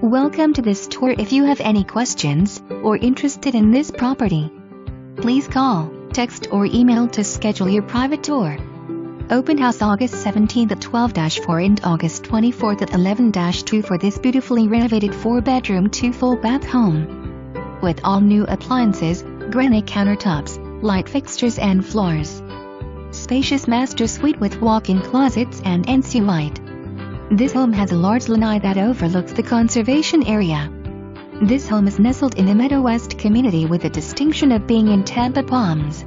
Welcome to this tour. If you have any questions or interested in this property, please call, text or email to schedule your private tour. Open house August 17th at 12-4 and August 24th at 11-2 for this beautifully renovated 4-bedroom 2-full-bath home. With all new appliances, granite countertops, light fixtures and floors. Spacious master suite with walk-in closets and ensuite. This home has a large lanai that overlooks the conservation area. This home is nestled in the Meadow West community with the distinction of being in Tampa Palms.